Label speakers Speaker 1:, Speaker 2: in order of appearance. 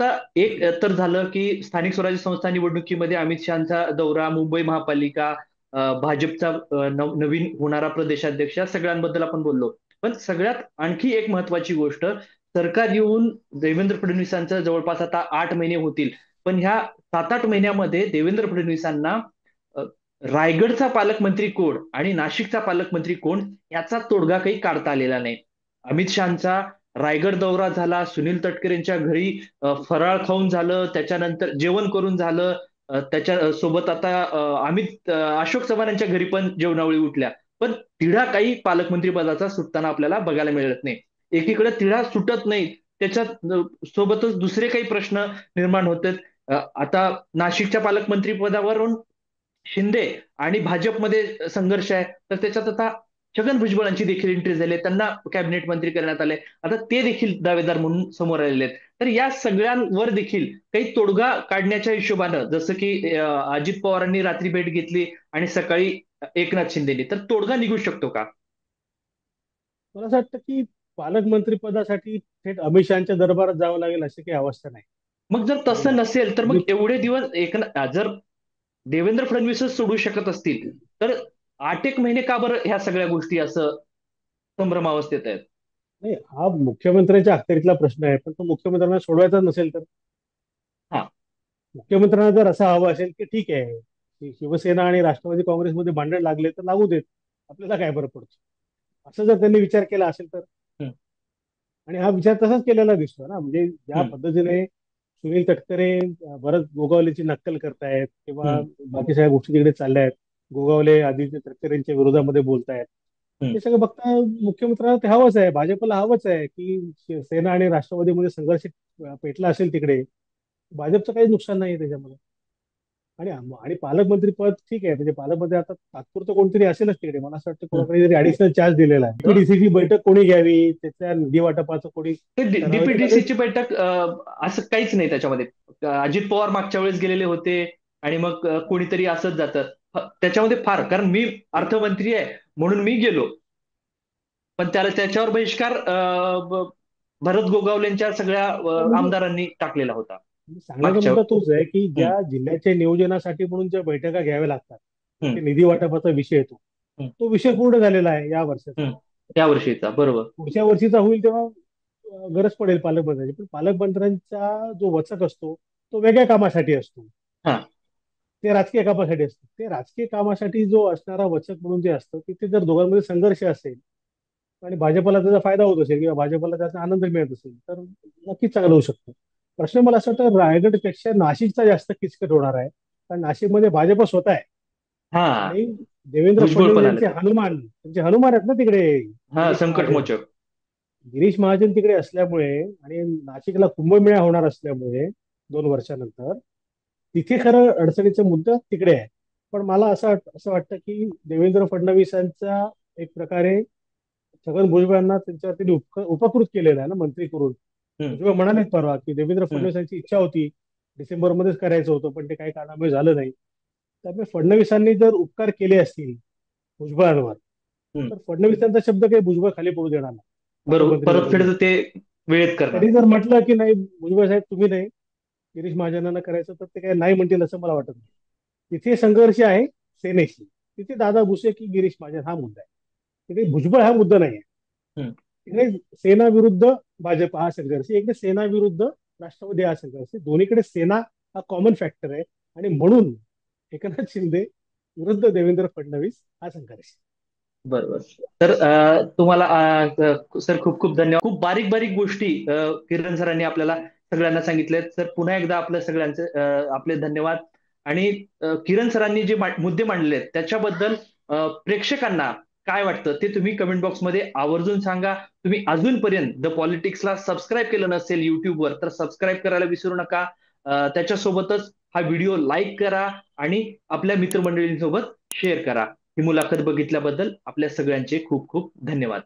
Speaker 1: आता एक तर झालं की स्थानिक स्वराज्य संस्था निवडणुकीमध्ये अमित शहाचा दौरा, मुंबई महापालिका, भाजपचा नवीन होणारा प्रदेशाध्यक्ष, या सगळ्यांबद्दल आपण बोललो. पण सगळ्यात आणखी एक महत्वाची गोष्ट, सरकार येऊन देवेंद्र फडणवीसांचं जवळपास आता 8 महिने होतील. पण ह्या 7-8 महिन्यामध्ये देवेंद्र फडणवीसांना अ, रायगडचा पालकमंत्री कोण आणि नाशिकचा पालकमंत्री कोण याचा तोडगा काही काढता आलेला नाही. अमित शहाचा रायगड दौरा झाला, सुनील तटकरेंच्या घरी फराळ खाऊन झालं, त्याच्यानंतर जेवण करून झालं, त्याच्या सोबत आता अशोक चव्हाणांच्या घरी पण जेवणावळी उठल्या. पण तिढा काही पालकमंत्री पदाचा सुटताना आपल्याला बघायला मिळत नाही. एकीकडे तिढा सुटत नाही, त्याच्यात सोबतच दुसरे काही प्रश्न निर्माण होतात. आता नाशिकच्या पालकमंत्री पदावरून शिंदे आणि भाजपमध्ये संघर्ष आहे, तर त्याच्यात आता छगन भुजबळांची देखील एंट्री झाली आहे. त्यांना कॅबिनेट मंत्री करण्यात आले. आता ते देखील दावेदार म्हणून समोर आलेले आहेत. तर या सगळ्यांवर देखील काही तोडगा काढण्याच्या हिशोबानं, जसं की अजित पवारांनी रात्री भेट घेतली आणि सकाळी एकनाथ शिंदेनी, तर तोडगा निघू शकतो का?
Speaker 2: मला असं वाटतं की पालकमंत्री पदासाठी थेट अमित शहाच्या दरबारात जावं लागेल अशी काही अवस्था नाही.
Speaker 1: मग जर तसं
Speaker 2: म्हणजे
Speaker 1: नसेल तर
Speaker 2: अमित
Speaker 1: मग एवढे दिवस जर देवेंद्र फडणवीसच सोडू शकत असतील, तर 8 एक महिने का बरं ह्या सगळ्या गोष्टी असं संभ्रमावस्थेत आहेत?
Speaker 2: नाही, हा मुख्यमंत्र्यांच्या अखत्यारीतला प्रश्न आहे, पण तो मुख्यमंत्र्यांना सोडवायचा नसेल तर
Speaker 1: हा.
Speaker 2: मुख्यमंत्र्यांना जर असं हवं असेल की ठीक आहे, की शिवसेना आणि राष्ट्रवादी काँग्रेसमध्ये भांडण लागले तर लागू देत, आपल्याला काय फरक पडतो, असं जर त्यांनी विचार केला असेल तर.
Speaker 1: हम्म.
Speaker 2: आणि हा विचार तसाच केलेला दिसतो ना, म्हणजे ज्या
Speaker 1: हम्म.
Speaker 2: पद्धतीने सुनील तटकरे भरत गोगावलेची नक्कल करतायत किंवा
Speaker 1: हम्म.
Speaker 2: बाकी सगळ्या गोष्टी तिकडे चालल्या आहेत, गोगावले आदित्य तटकरेंच्या विरोधामध्ये बोलतायत,
Speaker 1: हम्म.
Speaker 2: ते सगळं बघता मुख्यमंत्र्यांना ते हवंच आहे, भाजपला हवंच आहे की सेना आणि राष्ट्रवादीमध्ये संघर्ष पेटला असेल तिकडे, भाजपचं काही नुकसान नाही त्याच्यामध्ये. आणि आणि पालकमंत्री पद ठीक आहे, म्हणजे पालकमंत्री आता तात्पुरतं कोणतरी असेलच तिकडे, मला असं वाटतं
Speaker 1: हम्म.
Speaker 2: कोणाकडे तरी ऍडिशनल चार्ज दिलेला आहे. पीडीसीची बैठक कोणी घ्यावी, त्याच्या निधी वाटपाचं कोणी
Speaker 1: ते
Speaker 2: करावं, ते लगेच.
Speaker 1: डीपीडीसीची बैठक असं काहीच नाही त्याच्यामध्ये. अजित पवार मागच्या वेळेस गेलेले होते आणि मग कोणीतरी असंच जातं. त्याच्यामध्ये फार, कारण मी अर्थमंत्री आहे म्हणून मी गेलो, पण त्याच्यावर बहिष्कार भरत गोगावलेंच्या सगळ्या
Speaker 2: म्हणजे
Speaker 1: आमदारांनी टाकलेला होता
Speaker 2: सांगण्याचा
Speaker 1: मागच्या.
Speaker 2: मुद्दा तोच आहे की
Speaker 1: हम्म.
Speaker 2: ज्या जिल्ह्याच्या नियोजनासाठी म्हणून ज्या बैठका घ्याव्या लागतात,
Speaker 1: हम्म.
Speaker 2: जिथे निधी वाटपाचा विषय येतो,
Speaker 1: हम्म.
Speaker 2: तो विषय पूर्ण झालेला आहे या वर्षाचा.
Speaker 1: हम्म. त्या वर्षीचा बरोबर.
Speaker 2: पुढच्या वर्षीचा होईल तेव्हा गरज पडेल पालकमंत्र्यांची, पण पालकमंत्र्यांचा जो वचक असतो तो वेगळ्या कामासाठी असतो,
Speaker 1: हा.
Speaker 2: ते राजकीय कामासाठी असतं. ते राजकीय कामासाठी जो असणारा वचक म्हणून जे असतं, तिथे जर दोघांमध्ये संघर्ष असेल आणि भाजपला त्याचा फायदा होत असेल किंवा भाजपला त्याचा आनंद मिळत असेल तर नक्कीच चांगलं होऊ शकतं. प्रश्न मला असं वाटतं रायगडपेक्षा नाशिकचा जास्त किचकट होणार आहे, कारण नाशिकमध्ये भाजप स्वतः आहे
Speaker 1: हा.
Speaker 2: आणि देवेंद्र
Speaker 1: भुजबळ
Speaker 2: फडणवीस
Speaker 1: पण आले
Speaker 2: यांचे
Speaker 1: ते.
Speaker 2: हनुमान, त्यांचे हनुमान आहेत ना तिकडे,
Speaker 1: हा,
Speaker 2: गिरीश
Speaker 1: संकट
Speaker 2: महाजन.
Speaker 1: मोचक.
Speaker 2: गिरीश महाजन तिकडे असल्यामुळे आणि नाशिकला कुंभमेळा होणार असल्यामुळे 2 वर्षानंतर तिथे खरं अडचणीचा मुद्दा तिकडे आहे. पण मला असं वाटतं की देवेंद्र फडणवीसांचा एक प्रकारे छगन भुजबळांना त्यांच्यावरती उपकृत केलेलं आहे ना मंत्री करून.
Speaker 1: हम्म.
Speaker 2: भुजबळ म्हणाले परवा की देवेंद्र
Speaker 1: हम्म.
Speaker 2: फडणवीसांची इच्छा होती डिसेंबरमध्येच करायचं होतं, पण ते काही कारणामुळे झालं नाही. त्यामुळे फडणवीसांनी जर उपकार केले असतील भुजबळांवर,
Speaker 1: हम्म.
Speaker 2: तर फडणवीसांचा शब्द काही भुजबळ खाली पडू देणार नाही
Speaker 1: बरोबर,
Speaker 2: पालकमंत्री
Speaker 1: परतफेड
Speaker 2: पदासाठी.
Speaker 1: ते वेळेत करणार.
Speaker 2: त्यांनी जर म्हटलं की नाही भुजबळ साहेब तुम्ही नाही, गिरीश महाजनांना करायचं, तर ते काय नाही म्हणतील असं मला वाटत नाही. तिथे संघर्ष आहे सेनेशी, तिथे दादा भुसे की गिरीश महाजन हा मुद्दा आहे, तिथे भुजबळ हा मुद्दा नाही आहे.
Speaker 1: हम्म.
Speaker 2: इकडे सेना विरुद्ध भाजप हा संघर्ष, इकडे सेना विरुद्ध राष्ट्रवादी हा संघर्ष, दोन्हीकडे सेना हा कॉमन फॅक्टर आहे. आणि म्हणून एकनाथ शिंदे विरुद्ध देवेंद्र फडणवीस हा संघर्ष.
Speaker 1: बरोबर. तर तुम्हाला सर खूप खूप धन्यवाद. खूप बारीक बारीक गोष्टी किरण सरांनी आपल्याला सगळ्यांना सांगितल्यात. सर पुन्हा एकदा आपल्या सगळ्यांचे आपले धन्यवाद. आणि किरण सरांनी जे मुद्दे मांडले आहेत त्याच्याबद्दल प्रेक्षकांना काय वाटतं ते तुम्ही कमेंट बॉक्समध्ये आवर्जून सांगा. तुम्ही अजूनपर्यंत द पॉलिटिक्सला सबस्क्राईब केलं नसेल युट्यूबवर तर सबस्क्राईब करायला विसरू नका. त्याच्यासोबतच हा व्हिडिओ लाईक करा आणि आपल्या मित्रमंडळींसोबत शेअर करा. ही मुलाखत बघितल्याबद्दल आपल्या सगळ्यांचे खूप खूप धन्यवाद.